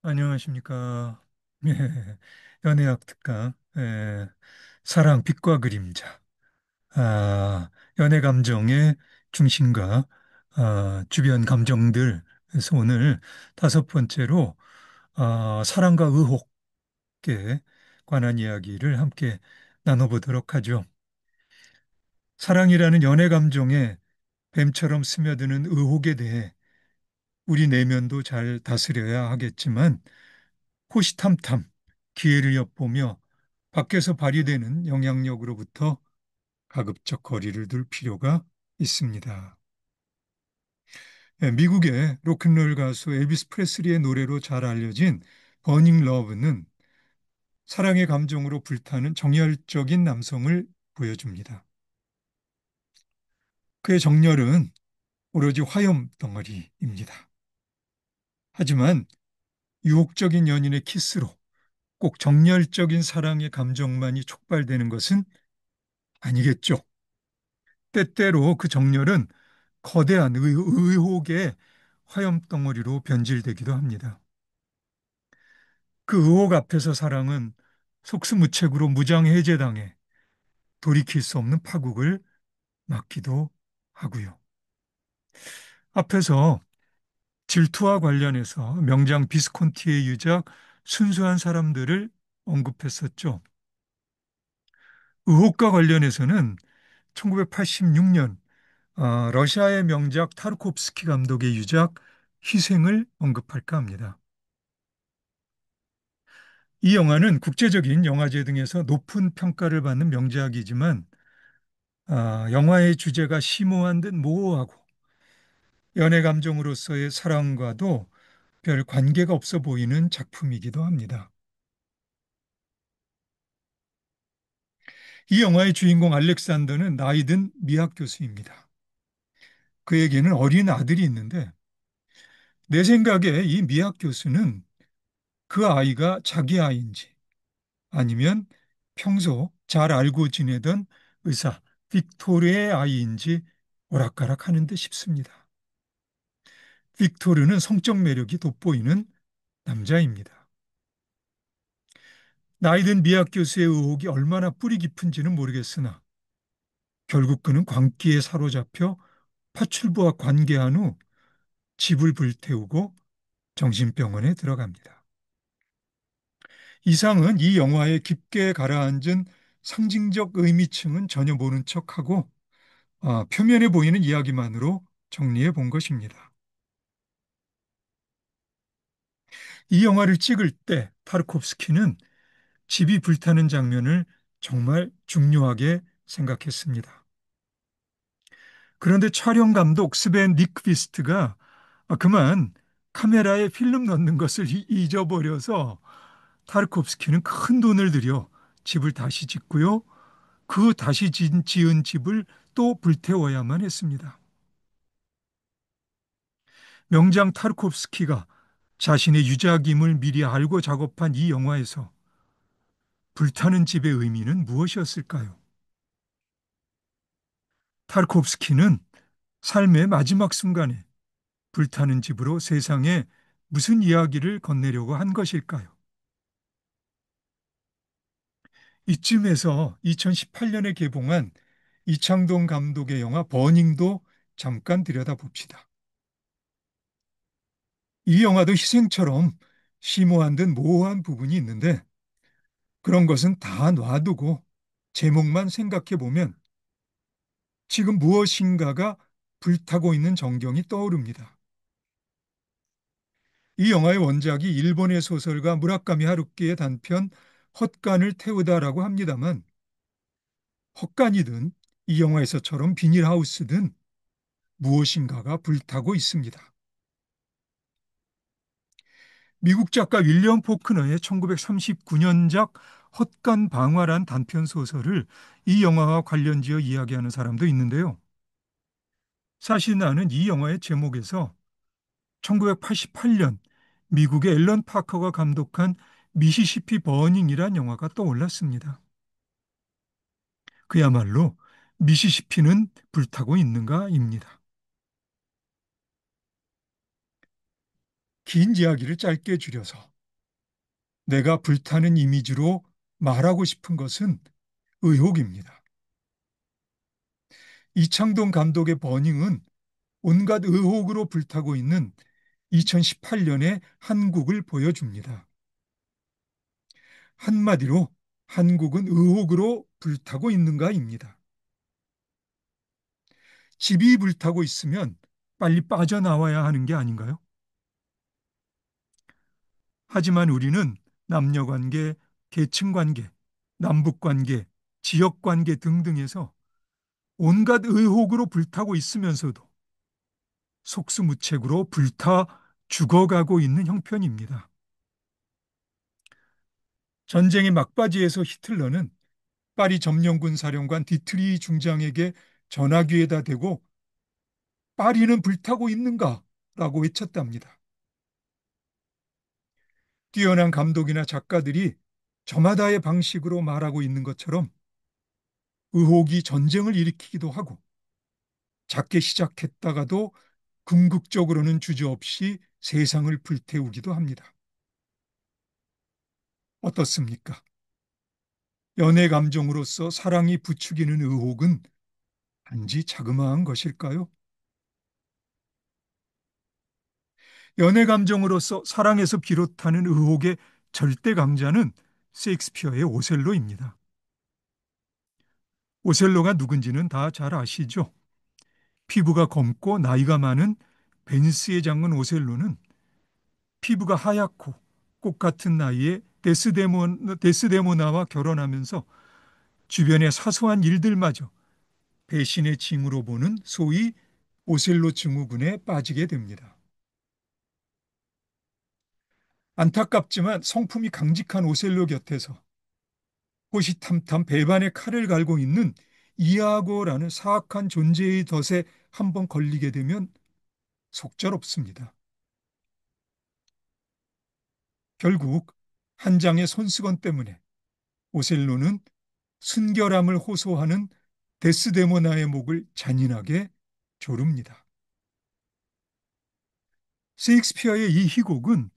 안녕하십니까. 예, 연애학 특강, 사랑, 빛과 그림자, 연애 감정의 중심과 주변 감정들. 그래서 오늘 다섯 번째로 사랑과 의혹에 관한 이야기를 함께 나눠보도록 하죠. 사랑이라는 연애 감정에 뱀처럼 스며드는 의혹에 대해 우리 내면도 잘 다스려야 하겠지만 호시탐탐 기회를 엿보며 밖에서 발휘되는 영향력으로부터 가급적 거리를 둘 필요가 있습니다. 미국의 로큰롤 가수 엘비스 프레슬리의 노래로 잘 알려진 버닝 러브는 사랑의 감정으로 불타는 정열적인 남성을 보여줍니다. 그의 정열은 오로지 화염 덩어리입니다. 하지만 유혹적인 연인의 키스로 꼭 정열적인 사랑의 감정만이 촉발되는 것은 아니겠죠. 때때로 그 정열은 거대한 의혹의 화염덩어리로 변질되기도 합니다. 그 의혹 앞에서 사랑은 속수무책으로 무장해제당해 돌이킬 수 없는 파국을 맞기도 하고요. 앞에서 질투와 관련해서 명장 비스콘티의 유작 순수한 사람들을 언급했었죠. 의혹과 관련해서는 1986년 러시아의 명작 타르코프스키 감독의 유작 희생을 언급할까 합니다. 이 영화는 국제적인 영화제 등에서 높은 평가를 받는 명작이지만 영화의 주제가 심오한 듯 모호하고 연애 감정으로서의 사랑과도 별 관계가 없어 보이는 작품이기도 합니다. 이 영화의 주인공 알렉산더는 나이든 미학 교수입니다. 그에게는 어린 아들이 있는데 내 생각에 이 미학 교수는 그 아이가 자기 아이인지 아니면 평소 잘 알고 지내던 의사 빅토르의 아이인지 오락가락하는 듯 싶습니다. 빅토르는 성적 매력이 돋보이는 남자입니다. 나이든 미학 교수의 의혹이 얼마나 뿌리 깊은지는 모르겠으나 결국 그는 광기에 사로잡혀 파출부와 관계한 후 집을 불태우고 정신병원에 들어갑니다. 이상은 이 영화에 깊게 가라앉은 상징적 의미층은 전혀 모른 척하고 표면에 보이는 이야기만으로 정리해 본 것입니다. 이 영화를 찍을 때 타르코프스키는 집이 불타는 장면을 정말 중요하게 생각했습니다. 그런데 촬영 감독 스벤 니크비스트가 그만 카메라에 필름 넣는 것을 잊어버려서 타르코프스키는 큰 돈을 들여 집을 다시 짓고요. 그 다시 지은 집을 또 불태워야만 했습니다. 명장 타르코프스키가 자신의 유작임을 미리 알고 작업한 이 영화에서 불타는 집의 의미는 무엇이었을까요? 타르코프스키는 삶의 마지막 순간에 불타는 집으로 세상에 무슨 이야기를 건네려고 한 것일까요? 이쯤에서 2018년에 개봉한 이창동 감독의 영화 버닝도 잠깐 들여다봅시다. 이 영화도 희생처럼 심오한 듯 모호한 부분이 있는데 그런 것은 다 놔두고 제목만 생각해 보면 지금 무엇인가가 불타고 있는 전경이 떠오릅니다. 이 영화의 원작이 일본의 소설가 무라카미 하루키의 단편 헛간을 태우다라고 합니다만 헛간이든 이 영화에서처럼 비닐하우스든 무엇인가가 불타고 있습니다. 미국 작가 윌리엄 포크너의 1939년작 헛간 방화란 단편 소설을 이 영화와 관련지어 이야기하는 사람도 있는데요. 사실 나는 이 영화의 제목에서 1988년 미국의 앨런 파커가 감독한 미시시피 버닝이란 영화가 떠올랐습니다. 그야말로 미시시피는 불타고 있는가입니다. 긴 이야기를 짧게 줄여서 내가 불타는 이미지로 말하고 싶은 것은 의혹입니다. 이창동 감독의 버닝은 온갖 의혹으로 불타고 있는 2018년의 한국을 보여줍니다. 한마디로 한국은 의혹으로 불타고 있는가입니다. 집이 불타고 있으면 빨리 빠져나와야 하는 게 아닌가요? 하지만 우리는 남녀 관계, 계층 관계, 남북 관계, 지역 관계 등등에서 온갖 의혹으로 불타고 있으면서도 속수무책으로 불타 죽어가고 있는 형편입니다. 전쟁의 막바지에서 히틀러는 파리 점령군 사령관 디트리 중장에게 전화기에다 대고 파리는 불타고 있는가? 라고 외쳤답니다. 뛰어난 감독이나 작가들이 저마다의 방식으로 말하고 있는 것처럼 의혹이 전쟁을 일으키기도 하고 작게 시작했다가도 궁극적으로는 주저없이 세상을 불태우기도 합니다. 어떻습니까? 연애 감정으로서 사랑이 부추기는 의혹은 단지 자그마한 것일까요? 연애 감정으로서 사랑에서 비롯하는 의혹의 절대 강자는 셰익스피어의 오셀로입니다. 오셀로가 누군지는 다 잘 아시죠? 피부가 검고 나이가 많은 베니스의 장군 오셀로는 피부가 하얗고 꽃 같은 나이에 데스데모나와 결혼하면서 주변의 사소한 일들마저 배신의 징후로 보는 소위 오셀로 증후군에 빠지게 됩니다. 안타깝지만 성품이 강직한 오셀로 곁에서 호시탐탐 배반의 칼을 갈고 있는 이아고라는 사악한 존재의 덫에 한번 걸리게 되면 속절없습니다. 결국 한 장의 손수건 때문에 오셀로는 순결함을 호소하는 데스데모나의 목을 잔인하게 조릅니다. 셰익스피어의 이 희곡은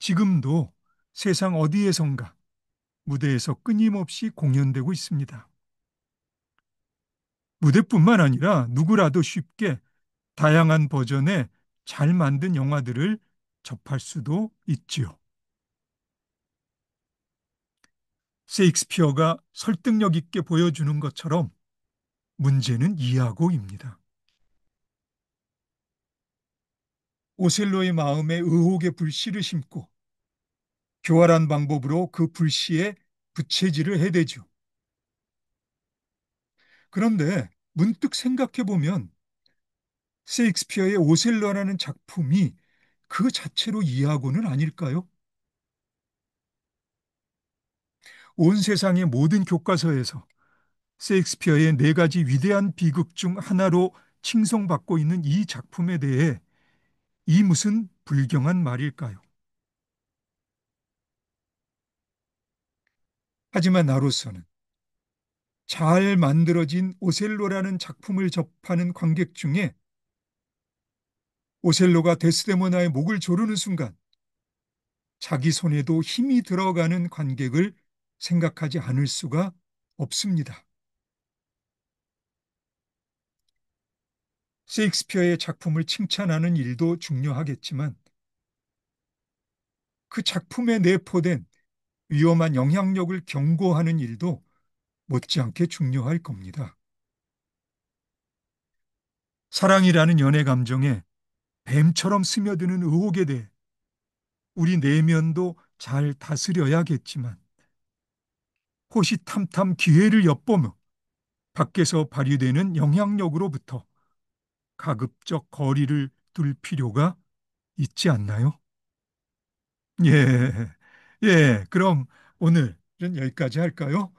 지금도 세상 어디에선가 무대에서 끊임없이 공연되고 있습니다. 무대뿐만 아니라 누구라도 쉽게 다양한 버전의 잘 만든 영화들을 접할 수도 있지요. 셰익스피어가 설득력 있게 보여주는 것처럼 문제는 이하고입니다. 오셀로의 마음에 의혹의 불씨를 심고 교활한 방법으로 그 불씨에 부채질을 해대죠. 그런데 문득 생각해 보면 셰익스피어의 오셀로라는 작품이 그 자체로 이하고는 아닐까요? 온 세상의 모든 교과서에서 셰익스피어의 네 가지 위대한 비극 중 하나로 칭송받고 있는 이 작품에 대해 이 무슨 불경한 말일까요? 하지만 나로서는 잘 만들어진 오셀로라는 작품을 접하는 관객 중에 오셀로가 데스데모나의 목을 조르는 순간 자기 손에도 힘이 들어가는 관객을 생각하지 않을 수가 없습니다. 셰익스피어의 작품을 칭찬하는 일도 중요하겠지만 그 작품에 내포된 위험한 영향력을 경고하는 일도 못지않게 중요할 겁니다. 사랑이라는 연애 감정에 뱀처럼 스며드는 의혹에 대해 우리 내면도 잘 다스려야겠지만 호시탐탐 기회를 엿보며 밖에서 발휘되는 영향력으로부터 가급적 거리를 둘 필요가 있지 않나요? 예, 예, 그럼 오늘은 여기까지 할까요?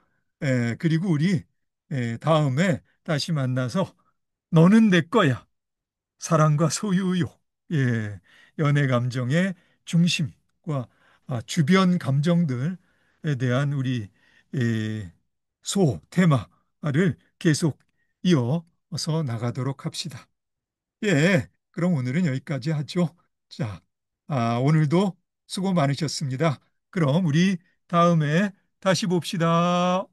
예, 그리고 우리 다음에 다시 만나서 너는 내 거야. 사랑과 소유욕, 예, 연애 감정의 중심과 주변 감정들에 대한 우리 테마를 계속 이어서 나가도록 합시다. 예, 그럼 오늘은 여기까지 하죠. 자, 오늘도 수고 많으셨습니다. 그럼 우리 다음에 다시 봅시다.